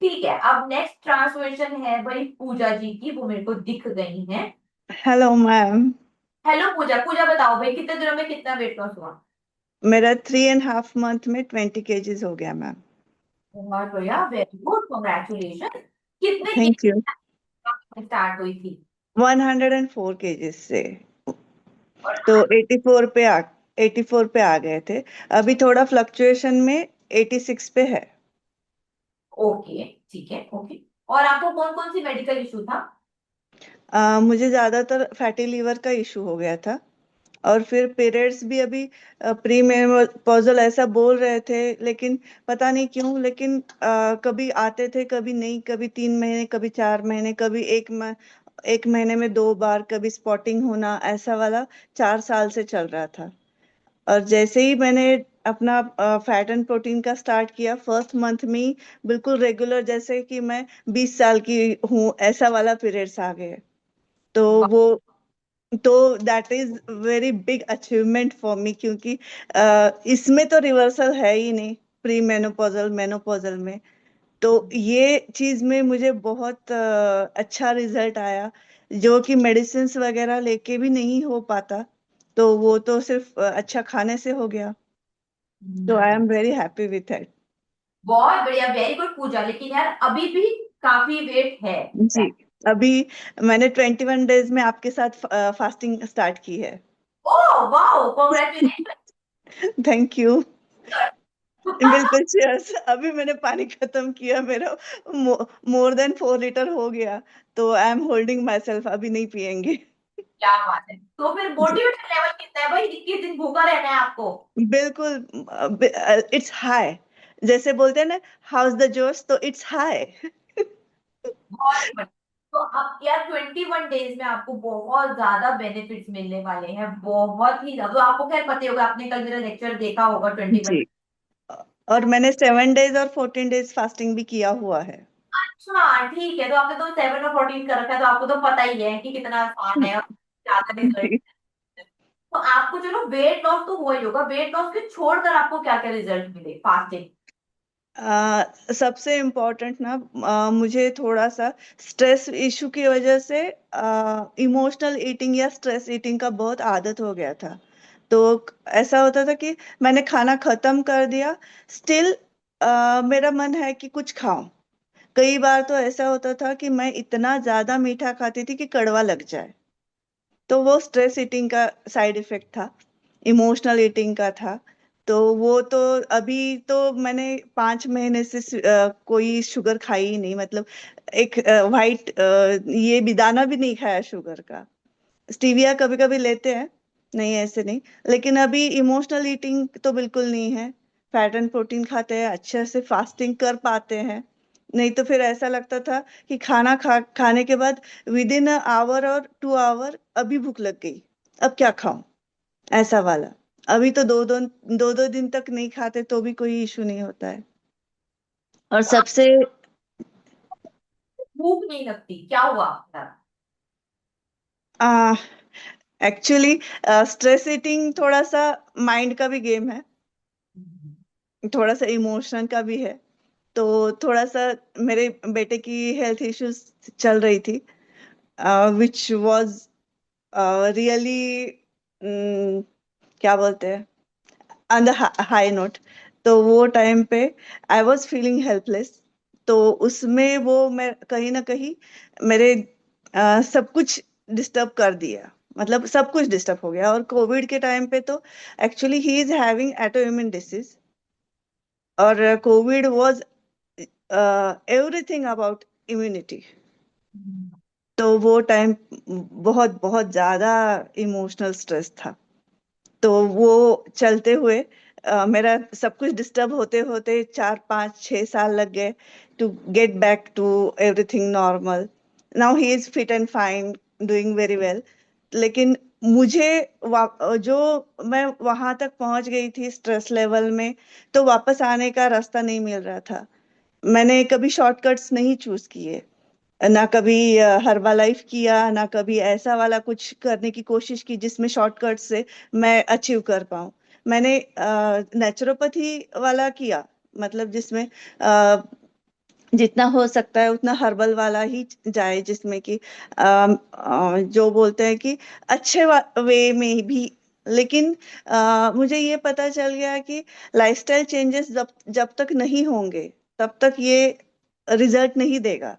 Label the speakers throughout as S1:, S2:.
S1: ठीक है, अब नेक्स्ट ट्रांसफॉर्मेशन है भाई पूजा जी की, वो मेरे को दिख गई है।
S2: Hello ma'am.
S1: हेलो पूजा, पूजा बताओ भाई कितने दिनों में कितना वेट लॉस हुआ।
S2: मेरा 3.5 मंथ में 20 kgs हो गया मैम।
S1: बहुत बढ़िया, वेरी गुड, कॉन्ग्रेचुलेशन। कितने
S2: थैंक यू।
S1: केजी स्टार्ट हुई थी?
S2: 104 kgs से
S1: और
S2: तो
S1: आज?
S2: 84 पे आ गए थे। अभी थोड़ा फ्लक्चुएशन में 86 पे है।
S1: ओके, ठीक है, ओके। और आपको कौन कौन सी मेडिकल इशू था?
S2: मुझे ज्यादातर फैटी लीवर का इशू हो गया था। और फिर पीरियड्स भी अभी प्री मेनोपॉजल ऐसा बोल रहे थे, लेकिन पता नहीं क्यों, लेकिन कभी आते थे कभी नहीं, कभी 3 महीने कभी 4 महीने, कभी 1 महीने में 2 बार, कभी स्पॉटिंग होना ऐसा वाला 4 साल से चल रहा था। और जैसे ही मैंने अपना फैट एंड प्रोटीन का स्टार्ट किया, फर्स्ट मंथ में ही बिल्कुल रेगुलर, जैसे कि मैं 20 साल की हूँ ऐसा वाला पीरियड्स आ गए। तो वो तो that is very big achievement for me, क्योंकि इसमें तो रिवर्सल है ही नहीं, प्री मेनोपॉजल मेनोपॉजल में। तो ये चीज में मुझे बहुत अच्छा रिजल्ट आया, जो कि मेडिसिन वगैरह लेके भी नहीं हो पाता। तो वो तो सिर्फ अच्छा खाने से हो गया। तो I am very happy with it.
S1: बहुत बढ़िया, वेरी गुड पूजा। लेकिन यार अभी भी काफी वेट है।
S2: जी। अभी मैंने 21 डेज में आपके साथ फास्टिंग स्टार्ट की है।
S1: Oh wow, congratulation.
S2: Thank you. बिल्कुल चीयर्स। अभी मैंने पानी खत्म किया, मेरा मोर देन 4 लीटर हो गया। तो I am holding my self, अभी नहीं पियेंगे।
S1: क्या बात है, तो फिर
S2: जी।
S1: मोटिवेशन लेवल कितना है भाई? 21 दिन भूखा रहना है आपको?
S2: बिल्कुल। It's high. जैसे बोलते हैं ना, हाउस द जोश, तो इट्स हाई।
S1: बहुत ही बढ़िया। तो अब यार 21 डेज में आपको बहुत ज्यादा बेनिफिट्स मिलने वाले हैं, बहुत ही ज्यादा। तो आपको खैर पता ही होगा, आपने कल मेरा लेक्चर देखा होगा 21।
S2: जी। और मैंने 7 डेज और 14 डेज फास्टिंग भी किया हुआ है।
S1: अच्छा ठीक है, तो आपने तो 7 और 14 कर रखा है, तो आपको तो पता ही है कि कितना आसान है और ज्यादा रिजल्ट।
S2: जी।
S1: तो आपको चलो वेट लॉस तो हुआ ही होगा, वेट लॉस के छोड़कर आपको क्या क्या रिजल्ट मिले फास्टिंग?
S2: सबसे इम्पोर्टेंट ना, मुझे थोड़ा सा स्ट्रेस इशू की वजह से इमोशनल ईटिंग या स्ट्रेस ईटिंग का बहुत आदत हो गया था। तो ऐसा होता था कि मैंने खाना खत्म कर दिया, स्टिल मेरा मन है कि कुछ खाऊं। कई बार तो ऐसा होता था कि मैं इतना ज्यादा मीठा खाती थी कि कड़वा लग जाए। तो वो स्ट्रेस ईटिंग का साइड इफेक्ट था, इमोशनल ईटिंग का था। तो वो तो अभी तो मैंने 5 महीने से कोई शुगर खाई ही नहीं, मतलब एक वाइट ये भी दाना भी नहीं खाया शुगर का। स्टीविया कभी कभी लेते हैं, नहीं ऐसे नहीं। लेकिन अभी इमोशनल ईटिंग तो बिल्कुल नहीं है। फैट एंड प्रोटीन खाते हैं, अच्छे से फास्टिंग कर पाते हैं। नहीं तो फिर ऐसा लगता था कि खाने के बाद विद इन आवर और 2 आवर अभी भूख लग गई, अब क्या खाऊं, ऐसा वाला। अभी तो दो दो दिन तक नहीं खाते तो भी कोई इशू नहीं होता है। और
S1: तो आप
S2: सबसे
S1: भूख नहीं लगती, क्या हुआ आपका?
S2: एक्चुअली स्ट्रेस ईटिंग थोड़ा सा माइंड का भी गेम है, थोड़ा सा इमोशन का भी है। तो थोड़ा सा मेरे बेटे की हेल्थ इश्यूज चल रही थी, विच वाज रियली, क्या बोलते हैं, ऑन द हाई नोट। तो वो टाइम पे आई वॉज फीलिंग हेल्पलेस। तो उसमें वो मैं कहीं ना कहीं मेरे सब कुछ डिस्टर्ब कर दिया, मतलब सब कुछ डिस्टर्ब हो गया। और कोविड के टाइम पे तो actually he is having autoimmune disease. और covid was everything about immunity. तो वो टाइम बहुत बहुत ज्यादा इमोशनल स्ट्रेस था। तो वो चलते हुए मेरा सब कुछ डिस्टर्ब होते होते 4 5 6 साल लग गए to get back to everything normal. Now he is fit and fine, doing very well. लेकिन मुझे जो मैं वहां तक पहुंच गई थी स्ट्रेस लेवल में, तो वापस आने का रास्ता नहीं मिल रहा था। मैंने कभी शॉर्टकट्स नहीं चूज किए, ना कभी हर्बा लाइफ किया, ना कभी ऐसा वाला कुछ करने की कोशिश की जिसमें शॉर्टकट से मैं अचीव कर पाऊं। मैंने नेचुरोपैथी वाला किया, मतलब जिसमें जितना हो सकता है उतना हर्बल वाला ही जाए, जिसमें कि जो बोलते हैं कि अच्छे वे में भी। लेकिन मुझे ये पता चल गया कि लाइफस्टाइल चेंजेस जब जब तक नहीं होंगे तब तक ये रिजल्ट नहीं देगा।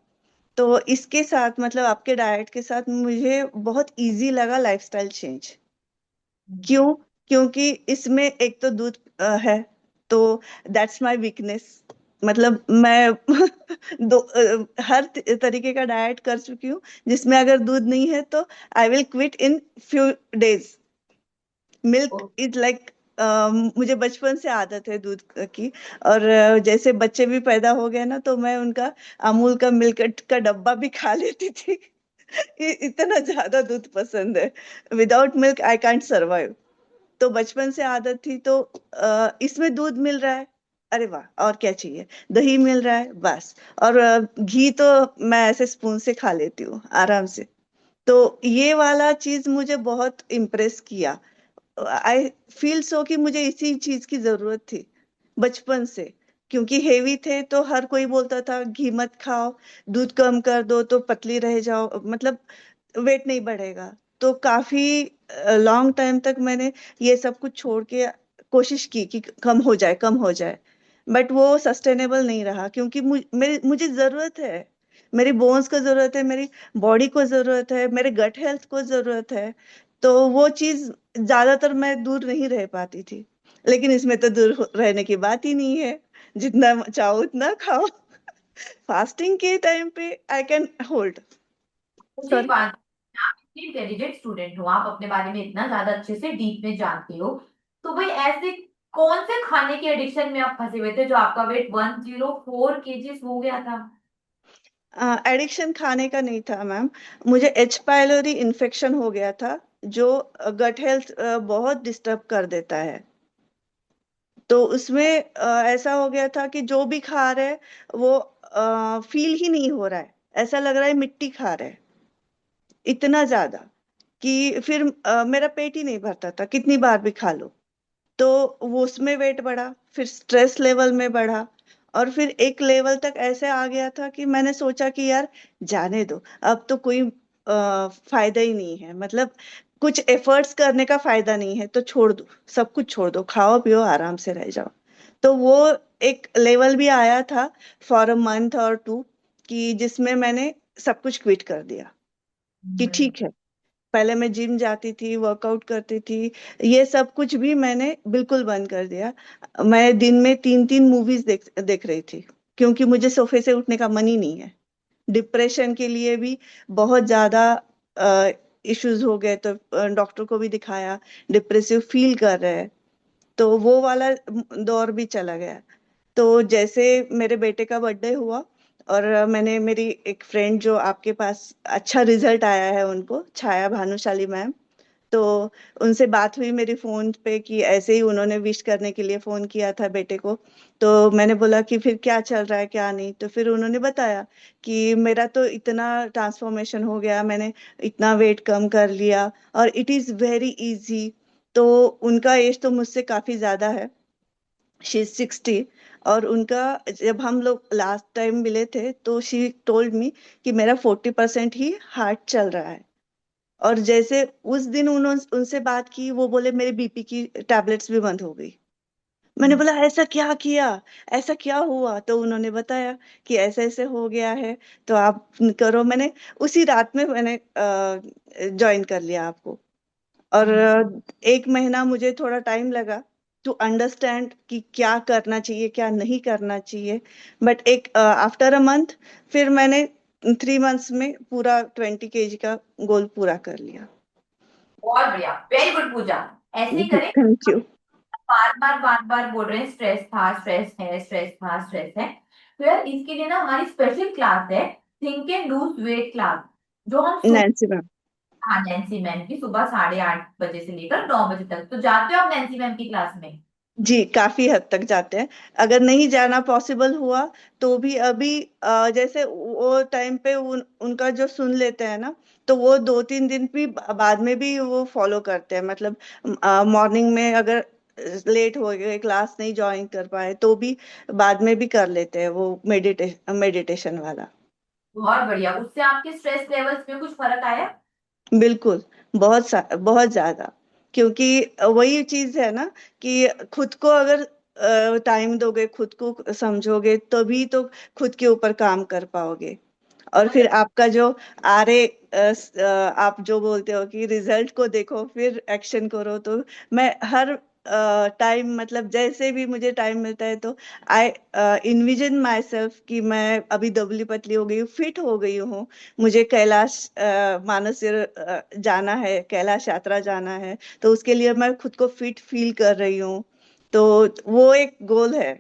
S2: तो इसके साथ मतलब आपके डाइट के साथ मुझे बहुत इजी लगा लाइफस्टाइल चेंज। क्यों? क्योंकि इसमें एक तो दूध है, तो दैट्स माय वीकनेस। मतलब मैं हर तरीके का डाइट कर चुकी हूँ जिसमें अगर दूध नहीं है तो I will quit in few days. Milk is like, मुझे बचपन से आदत है दूध की। और जैसे बच्चे भी पैदा हो गए ना तो मैं उनका अमूल का मिल्क का डब्बा भी खा लेती थी। इतना ज्यादा दूध पसंद है। Without milk I can't survive. तो बचपन से आदत थी, तो इसमें दूध मिल रहा है, अरे वाह, और क्या चाहिए। दही मिल रहा है बस। और घी तो मैं ऐसे स्पून से खा लेती हूँ आराम से। तो ये वाला चीज मुझे बहुत इम्प्रेस किया। आई फील सो कि मुझे इसी चीज की जरूरत थी बचपन से। क्योंकि हेवी थे तो हर कोई बोलता था घी मत खाओ, दूध कम कर दो तो पतली रह जाओ, मतलब वेट नहीं बढ़ेगा। तो काफी लॉन्ग टाइम तक मैंने ये सब कुछ छोड़ के कोशिश की कि कम हो जाए, कम हो जाए। बट वो सस्टेनेबल नहीं रहा, क्योंकि मुझे जरूरत है। मेरी बोन्स को जरूरत है, मेरी बॉडी को जरूरत है, मेरे गट हेल्थ को जरूरत है। तो वो चीज ज्यादातर मैं दूर नहीं रह पाती थी। लेकिन इसमें तो दूर रहने की बात ही नहीं है। जितना चाहो उतना खाओ। फास्टिंग के टाइम पे आई कैन होल्ड।
S1: मुझे एक
S2: सॉरी।
S1: बात, आप इतनी इंटेलिजेंट स्टूडेंट हो, आप अपने बारे में इतना ज्यादा अच्छे से डीप में जानते हो, तो भाई ऐसे कौन से खाने के एडिक्शन में आप फंसे हुए थे जो आपका वेट 104 kg हो गया था?
S2: एडिक्शन खाने का नहीं था मैम। मुझे एच पाइलोरी इन्फेक्शन हो गया था, जो गट हेल्थ बहुत डिस्टर्ब कर देता है। तो उसमें ऐसा हो गया था कि जो भी खा रहे वो फील ही नहीं हो रहा है। ऐसा लग रहा है मिट्टी खा रहे हैं, इतना ज्यादा कि फिर मेरा पेट ही नहीं भरता था कितनी बार भी खा लो। तो वो उसमें वेट बढ़ा, फिर स्ट्रेस लेवल में बढ़ा। और फिर एक लेवल तक ऐसे आ गया था कि मैंने सोचा कि यार जाने दो, अब तो कोई फायदा ही नहीं है, मतलब कुछ एफर्ट्स करने का फायदा नहीं है, तो छोड़ दो, सब कुछ छोड़ दो, खाओ पियो आराम से रह जाओ। तो वो एक लेवल भी आया था फॉर अ मंथ और टू, कि जिसमें मैंने सब कुछ क्विट कर दिया कि ठीक है। पहले मैं जिम जाती थी, वर्कआउट करती थी, ये सब कुछ भी मैंने बिल्कुल बंद कर दिया। मैं दिन में 3-3 मूवीज देख देख रही थी, क्योंकि मुझे सोफे से उठने का मन ही नहीं है। डिप्रेशन के लिए भी बहुत ज्यादा इश्यूज हो गए, तो डॉक्टर को भी दिखाया, डिप्रेसिव फील कर रहे हैं। तो वो वाला दौर भी चला गया। तो जैसे मेरे बेटे का बर्थडे हुआ, और मैंने, मेरी एक फ्रेंड जो आपके पास अच्छा रिजल्ट आया है उनको, छाया भानुशाली मैम, तो उनसे बात हुई मेरी फोन पे कि ऐसे ही उन्होंने विश करने के लिए फोन किया था बेटे को। तो मैंने बोला कि फिर क्या चल रहा है क्या नहीं, तो फिर उन्होंने बताया कि मेरा तो इतना ट्रांसफॉर्मेशन हो गया, मैंने इतना वेट कम कर लिया, और इट इज वेरी इजी। तो उनका एज तो मुझसे काफी ज्यादा है, शी इज 60। और उनका, जब हम लोग लास्ट टाइम मिले थे तो शी टोल्ड मी कि मेरा 40% ही हार्ट चल रहा है। और जैसे उस दिन उन्होंने उनसे बात की, वो बोले मेरे बीपी की टैबलेट्स भी बंद हो गई। मैंने बोला ऐसा क्या किया, ऐसा क्या हुआ? तो उन्होंने बताया कि ऐसे ऐसे हो गया है, तो आप करो। मैंने उसी रात में मैंने ज्वाइन कर लिया आपको। और एक महीना मुझे थोड़ा टाइम लगा टू अंडरस्टैंड कि क्या करना चाहिए क्या नहीं करना चाहिए। बट एक आफ्टर अ मंथ फिर मैंने 3 मंथ्स में पूरा 20 kg का गोल पूरा कर लिया।
S1: बहुत बढ़िया, वेरी गुड पूजा। ऐसे ही करें।
S2: Thank you.
S1: बार बार बोल रहे हैं स्ट्रेस था, स्ट्रेस है, स्ट्रेस था, स्ट्रेस है। तो यार इसके लिए ना हमारी स्पेशल क्लास है, think and lose weight class, जो हम
S2: नैन्सी मैम।
S1: हाँ, नैन्सी मैम की सुबह 8:30 बजे से लेकर 9 बजे तक। तो जाते हो आप नैन्सी मैम की क्लास में?
S2: जी, काफी हद तक जाते हैं। अगर नहीं जाना पॉसिबल हुआ तो भी अभी जैसे वो टाइम पे उनका जो सुन लेते हैं ना, तो वो 2-3 दिन भी बाद में भी वो फॉलो करते हैं। मतलब मॉर्निंग में अगर लेट हो गए, क्लास नहीं ज्वाइन कर पाए, तो भी बाद में भी कर लेते हैं वो मेडिटेशन वाला।
S1: बहुत बढ़िया, उससे आपके स्ट्रेस लेवल्स में कुछ फर्क आया?
S2: बिल्कुल। बहुत ज्यादा। क्योंकि वही चीज है ना कि खुद को अगर टाइम दोगे, खुद को समझोगे, तभी तो खुद के ऊपर काम कर पाओगे। और
S1: मुझे
S2: फिर आपका जो आरे आप जो बोलते हो कि रिजल्ट को देखो फिर एक्शन करो, तो मैं हर टाइम, मतलब जैसे भी मुझे टाइम मिलता है, तो आई इन्विजन माई सेल्फ कि मैं अभी दुबली पतली हो गई हूँ, फिट हो गई हूँ, मुझे कैलाश मानसर जाना है, कैलाश यात्रा जाना है, तो उसके लिए मैं खुद को फिट फील कर रही हूँ। तो वो एक गोल है।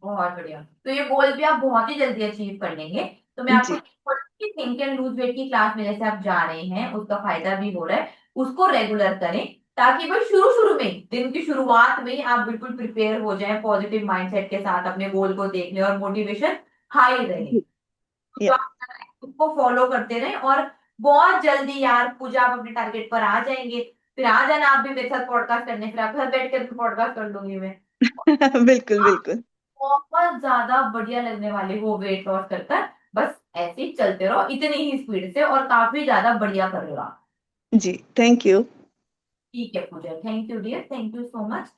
S1: बहुत बढ़िया, तो ये गोल भी आप बहुत ही जल्दी अचीव कर लेंगे। तो मैं आपको
S2: जी।
S1: थिंक एंड लूज वेट की क्लास में जैसे आप जा रहे हैं, उसका फायदा भी हो रहा है, उसको रेगुलर करें, ताकि भाई शुरू शुरू में, दिन की शुरुआत में ही आप बिल्कुल प्रिपेयर हो जाएं, पॉजिटिव माइंडसेट के साथ अपने गोल को देखने, और मोटिवेशन हाई रहे।
S2: जी।
S1: तो
S2: या।
S1: आप उसको फॉलो करते रहें, और बहुत जल्दी यार पूजा आप अपने टारगेट पर आ जाएंगे। फिर आ जाना आप भी मेरे साथ पॉडकास्ट करने, फिर आपके साथ बैठ कर पॉडकास्ट कर लूंगी मैं।
S2: बिल्कुल बिल्कुल।
S1: बहुत ज्यादा बढ़िया लगने वाले हो वेट लॉस कर कर। बस ऐसे ही चलते रहो इतनी ही स्पीड से, और काफी ज्यादा बढ़िया कर रहे हो आप।
S2: जी, थैंक यू।
S1: ठीक है Pooja, thank you dear, thank you so much.